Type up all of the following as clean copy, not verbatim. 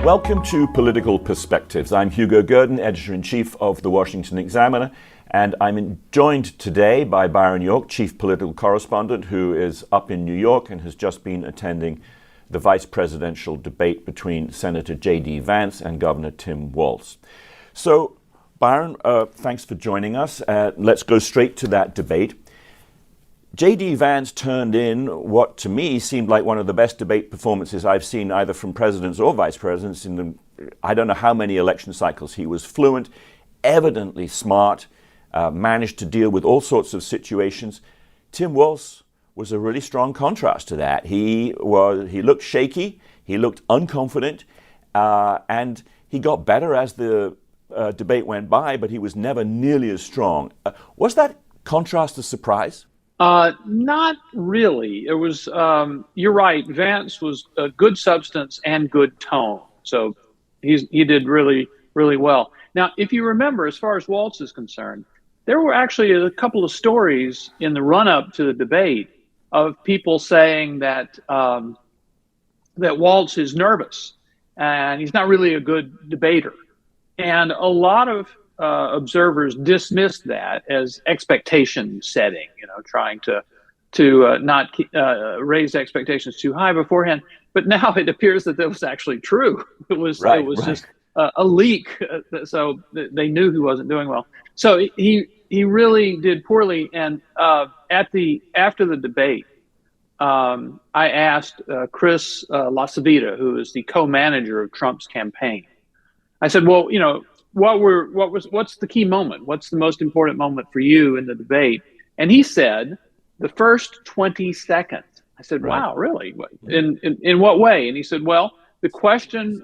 Welcome to Political Perspectives. I'm Hugo Gurdon, Editor-in-Chief of the Washington Examiner, and I'm joined today by Byron York, Chief Political Correspondent, who is up in New York and has just been attending the vice presidential debate between Senator J.D. Vance and Governor Tim Walz. So, Byron, thanks for joining us. Let's go straight to that debate. J.D. Vance turned in what to me seemed like one of the best debate performances I've seen either from presidents or vice presidents in the, I don't know how many election cycles. He was fluent, evidently smart, managed to deal with all sorts of situations. Tim Walz was a really strong contrast to that. He looked shaky, he looked unconfident, and he got better as the debate went by, but he was never nearly as strong. Was that contrast a surprise? Not really. It was, you're right, Vance was a good substance and good tone. So he did really, really well. Now, if you remember, as far as Walz is concerned, there were actually a couple of stories in the run-up to the debate of people saying that that Walz is nervous and he's not really a good debater. And a lot of observers dismissed that as expectation setting, trying to not raise expectations too high beforehand. But now it appears that was actually true. It was just a leak, so they knew he wasn't doing well. So he really did poorly. And after the debate, I asked Chris LaCivita, who is the co-manager of Trump's campaign. I said, well, what's the key moment? What's the most important moment for you in the debate? And he said, the first 20 seconds. I said, wow, really? In what way? And he said, well, the question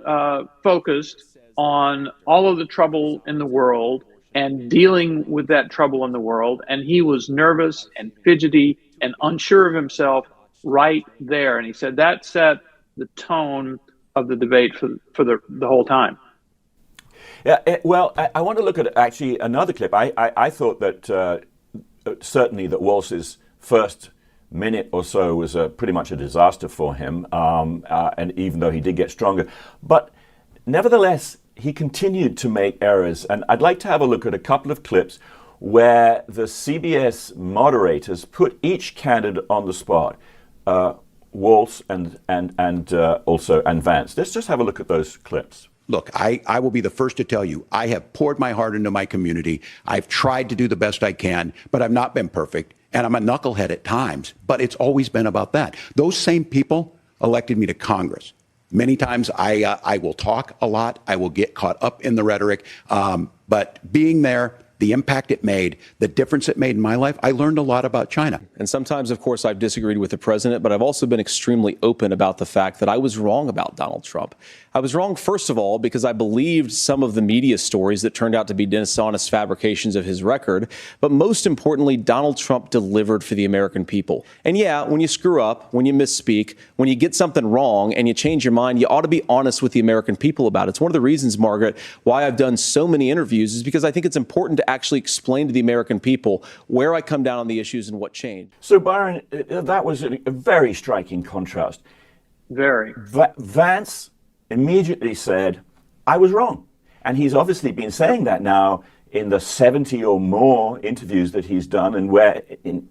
focused on all of the trouble in the world and dealing with that trouble in the world. And he was nervous and fidgety and unsure of himself right there. And he said that set the tone of the debate for the whole time. Yeah, well, I want to look at actually another clip. I thought that certainly that Walz's first minute or so was pretty much a disaster for him, and even though he did get stronger. But nevertheless, he continued to make errors. And I'd like to have a look at a couple of clips where the CBS moderators put each candidate on the spot, Walz and Vance. Let's just have a look at those clips. Look, I will be the first to tell you, I have poured my heart into my community. I've tried to do the best I can, but I've not been perfect. And I'm a knucklehead at times, but it's always been about that. Those same people elected me to Congress. Many times I will talk a lot. I will get caught up in the rhetoric. But being there, the impact it made, the difference it made in my life, I learned a lot about China. And sometimes, of course, I've disagreed with the president, but I've also been extremely open about the fact that I was wrong about Donald Trump. I was wrong, first of all, because I believed some of the media stories that turned out to be dishonest fabrications of his record. But most importantly, Donald Trump delivered for the American people. And yeah, when you screw up, when you misspeak, when you get something wrong and you change your mind, you ought to be honest with the American people about it. It's one of the reasons, Margaret, why I've done so many interviews is because I think it's important to actually explain to the American people where I come down on the issues and what changed. So, Byron, that was a very striking contrast. Very. Vance immediately said, I was wrong. And he's obviously been saying that now in the 70 or more interviews that he's done, and where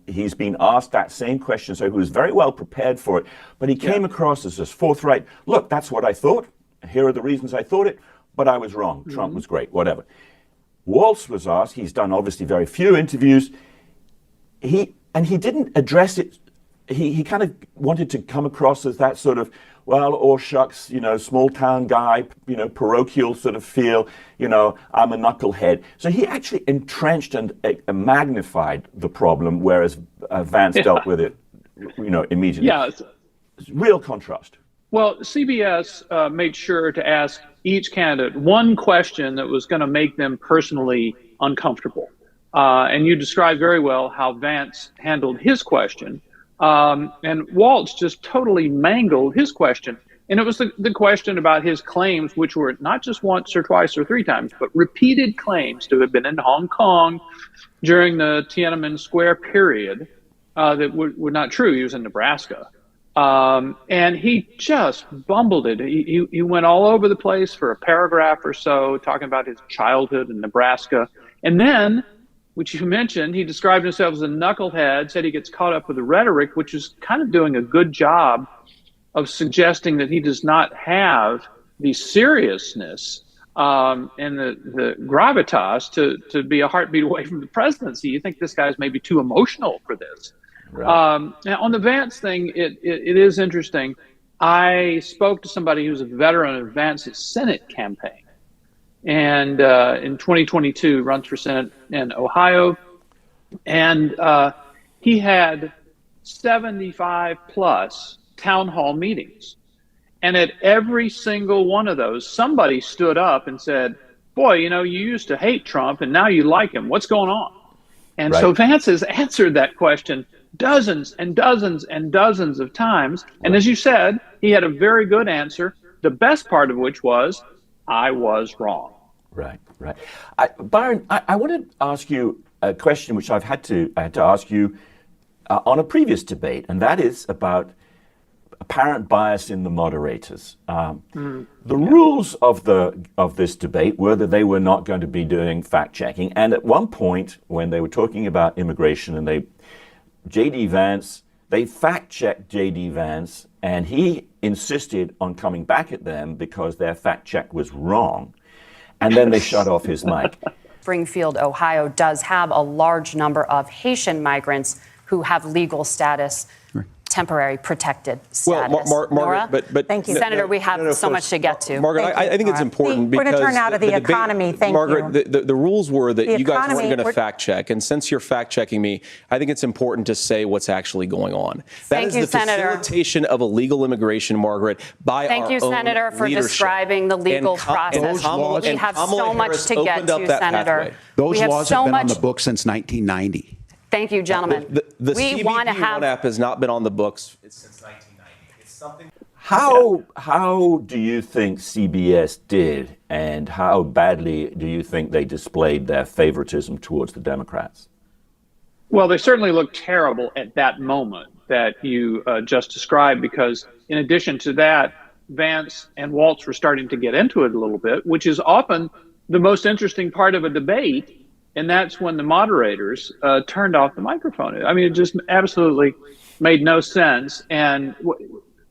he's been asked that same question. So he was very well prepared for it. But he came across as this forthright, look, that's what I thought. Here are the reasons I thought it, but I was wrong. Trump was great, whatever. Walz was asked, he's done obviously very few interviews, he didn't address it. He kind of wanted to come across as that sort of, well, or shucks, small town guy, parochial sort of feel, I'm a knucklehead. So he actually entrenched and magnified the problem, whereas Vance dealt with it, immediately. Yeah. Real contrast. Well, CBS made sure to ask each candidate one question that was going to make them personally uncomfortable. And you described very well how Vance handled his question. And Walz just totally mangled his question. And it was the question about his claims, which were not just once or twice or three times, but repeated claims to have been in Hong Kong during the Tiananmen Square period that were not true. He was in Nebraska. And he just bumbled it. He went all over the place for a paragraph or so, talking about his childhood in Nebraska. And then, which you mentioned, he described himself as a knucklehead, said he gets caught up with the rhetoric, which is kind of doing a good job of suggesting that he does not have the seriousness and the gravitas to be a heartbeat away from the presidency. You think this guy's maybe too emotional for this. Right. Now, on the Vance thing, it is interesting. I spoke to somebody who's a veteran of Vance's Senate campaign, and in 2022 runs for Senate in Ohio, and he had 75 plus town hall meetings. And at every single one of those, somebody stood up and said, boy, you used to hate Trump and now you like him. What's going on? And so Vance has answered that question dozens and dozens and dozens of times. And as you said, he had a very good answer, the best part of which was, I was wrong. Right. Byron, I want to ask you a question which I had to ask you on a previous debate, and that is about apparent bias in the moderators. The rules of this debate were that they were not going to be doing fact checking, and at one point when they were talking about immigration, and J.D. Vance, they fact checked J.D. Vance, and he insisted on coming back at them because their fact check was wrong, and then they shut off his mic. Springfield, Ohio does have a large number of Haitian migrants who have legal status, temporary protected status. Well, Margaret, but thank you, Senator. We have so much to get to. Margaret, I think it's important because we're going to turn out of the economy. Thank Margaret, you. The rules were that you guys weren't going to fact check, and since you're fact checking me, I think it's important to say what's actually going on. Thank you, the Senator. Facilitation of illegal immigration, Margaret, by Thank our you, own Senator, for leadership. describing the legal process. We have so much to get to, Senator. Those laws have been on the books since 1990. Thank you, gentlemen. The we want to have. app has not been on the books since 1990. It's something. How do you think CBS did, and how badly do you think they displayed their favoritism towards the Democrats? Well, they certainly looked terrible at that moment that you just described, because in addition to that, Vance and Walz were starting to get into it a little bit, which is often the most interesting part of a debate. And that's when the moderators turned off the microphone. I mean, it just absolutely made no sense. And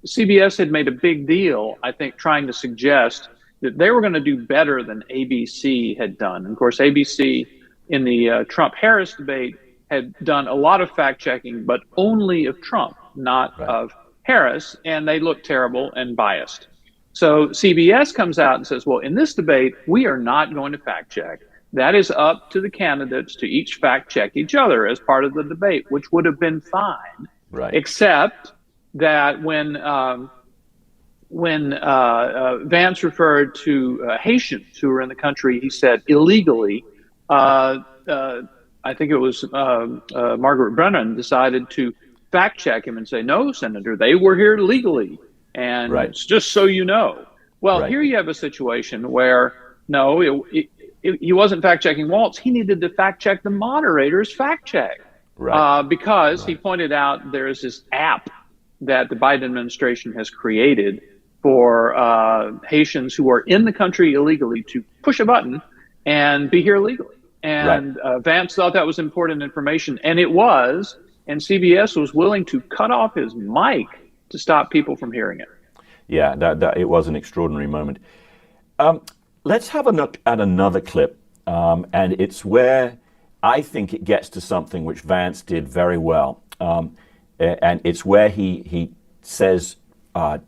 CBS had made a big deal, I think, trying to suggest that they were going to do better than ABC had done. And of course, ABC in the Trump-Harris debate had done a lot of fact checking, but only of Trump, not of Harris. And they looked terrible and biased. So CBS comes out and says, well, in this debate, we are not going to fact check. That is up to the candidates to each fact check each other as part of the debate, which would have been fine, except that when Vance referred to Haitians who were in the country, he said illegally. I think it was Margaret Brennan decided to fact check him and say, no, Senator, they were here legally. And it's just so you know. Well, here you have a situation where, no, he wasn't fact-checking Walz. He needed to fact-check the moderators' fact-check because he pointed out there is this app that the Biden administration has created for Haitians who are in the country illegally to push a button and be here legally. And Vance thought that was important information, and it was, and CBS was willing to cut off his mic to stop people from hearing it. Yeah, that it was an extraordinary moment. Let's have a look at another clip, and it's where I think it gets to something which Vance did very well, and it's where he says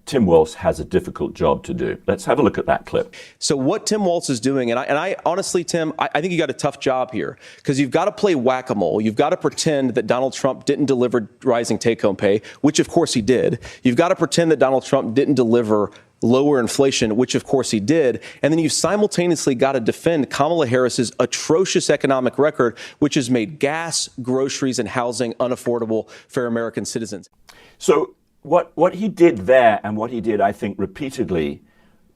Tim Walz has a difficult job to do. Let's have a look at that clip. So what Tim Walz is doing, and I honestly, Tim, I think you got a tough job here, because you've got to play whack-a-mole. You've got to pretend that Donald Trump didn't deliver rising take-home pay, which of course he did. You've got to pretend that Donald Trump didn't deliver lower inflation, which of course he did. And then you simultaneously got to defend Kamala Harris's atrocious economic record, which has made gas, groceries, and housing unaffordable for American citizens. So what he did there, and what he did, I think, repeatedly,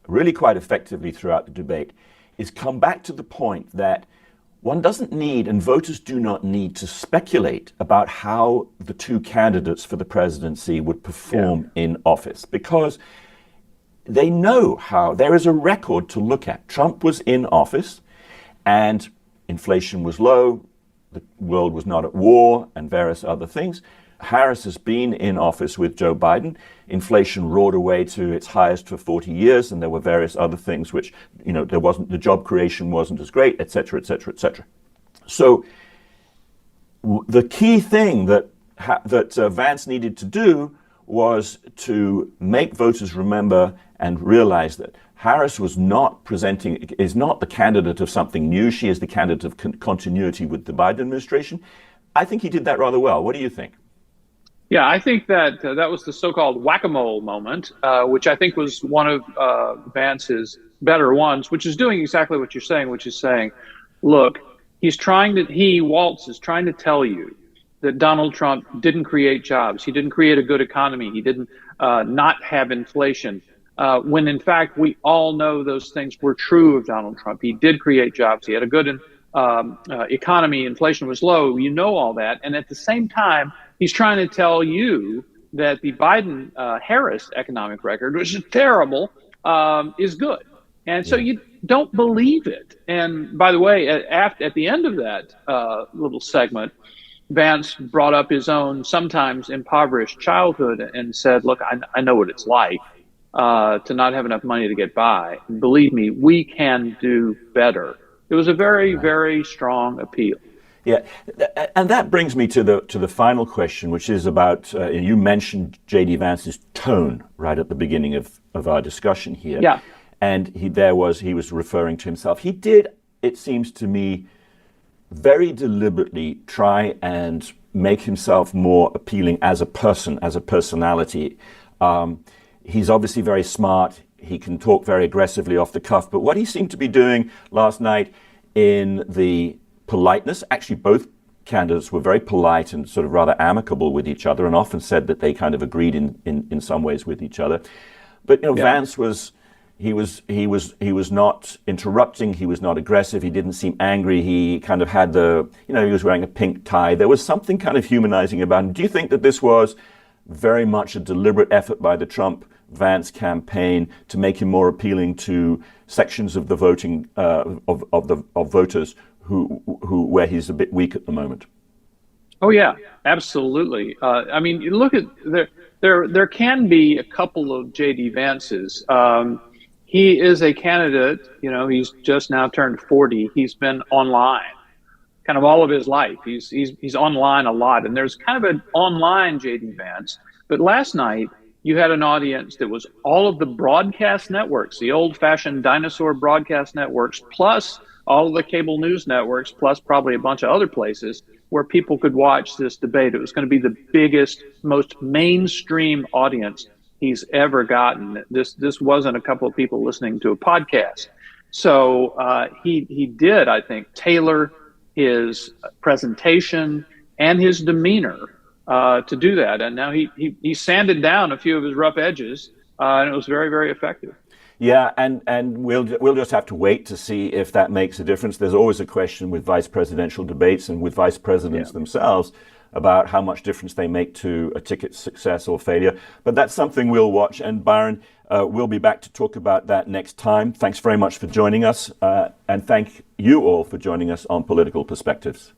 really quite effectively throughout the debate, is come back to the point that one doesn't need, and voters do not need, to speculate about how the two candidates for the presidency would perform in office, because they know how. There is a record to look at. Trump was in office and inflation was low, the world was not at war, and various other things. Harris has been in office with Joe Biden. Inflation roared away to its highest for 40 years, and there were various other things which, the job creation wasn't as great, et cetera, et cetera, et cetera. So the key thing that Vance needed to do was to make voters remember and realize that Harris is not the candidate of something new. She is the candidate of continuity with the Biden administration. I think he did that rather well. What do you think? Yeah, I think that that was the so-called whack-a-mole moment, which I think was one of Vance's better ones, which is doing exactly what you're saying, which is saying, look, Walz is trying to tell you that Donald Trump didn't create jobs. He didn't create a good economy. He didn't not have inflation. When in fact, we all know those things were true of Donald Trump. He did create jobs. He had a good economy. Inflation was low. You know all that. And at the same time, he's trying to tell you that the Biden-Harris economic record, which is terrible, is good. And so you don't believe it. And by the way, at the end of that little segment, Vance brought up his own sometimes impoverished childhood and said, look, I know what it's like to not have enough money to get by. And believe me, we can do better. It was a very, very strong appeal. Yeah, and that brings me to the final question, which is about, you mentioned J.D. Vance's tone right at the beginning of our discussion here. Yeah. And he was referring to himself. He did, it seems to me, very deliberately try and make himself more appealing as a person, as a personality. He's obviously very smart. He can talk very aggressively off the cuff. But what he seemed to be doing last night in the politeness, actually both candidates were very polite and sort of rather amicable with each other, and often said that they kind of agreed in some ways with each other. But Vance was not interrupting. He was not aggressive. He didn't seem angry. He kind of had he was wearing a pink tie. There was something kind of humanizing about him. Do you think that this was very much a deliberate effort by the Trump-Vance campaign to make him more appealing to sections of the voting of voters where he's a bit weak at the moment? Oh yeah, absolutely. I mean, you look at there can be a couple of J.D. Vances. He is a candidate. He's just now turned 40. He's been online kind of all of his life. He's online a lot, and there's kind of an online J.D. Vance. But last night you had an audience that was all of the broadcast networks, the old-fashioned dinosaur broadcast networks, plus all of the cable news networks, plus probably a bunch of other places where people could watch this debate. It was going to be the biggest, most mainstream audience he's ever gotten. This wasn't a couple of people listening to a podcast. So he did, I think, tailor his presentation and his demeanor to do that. And now he sanded down a few of his rough edges, and it was very, very effective. Yeah, and we'll just have to wait to see if that makes a difference. There's always a question with vice presidential debates and with vice presidents themselves about how much difference they make to a ticket's success or failure. But that's something we'll watch. And Byron, we'll be back to talk about that next time. Thanks very much for joining us. And thank you all for joining us on Political Perspectives.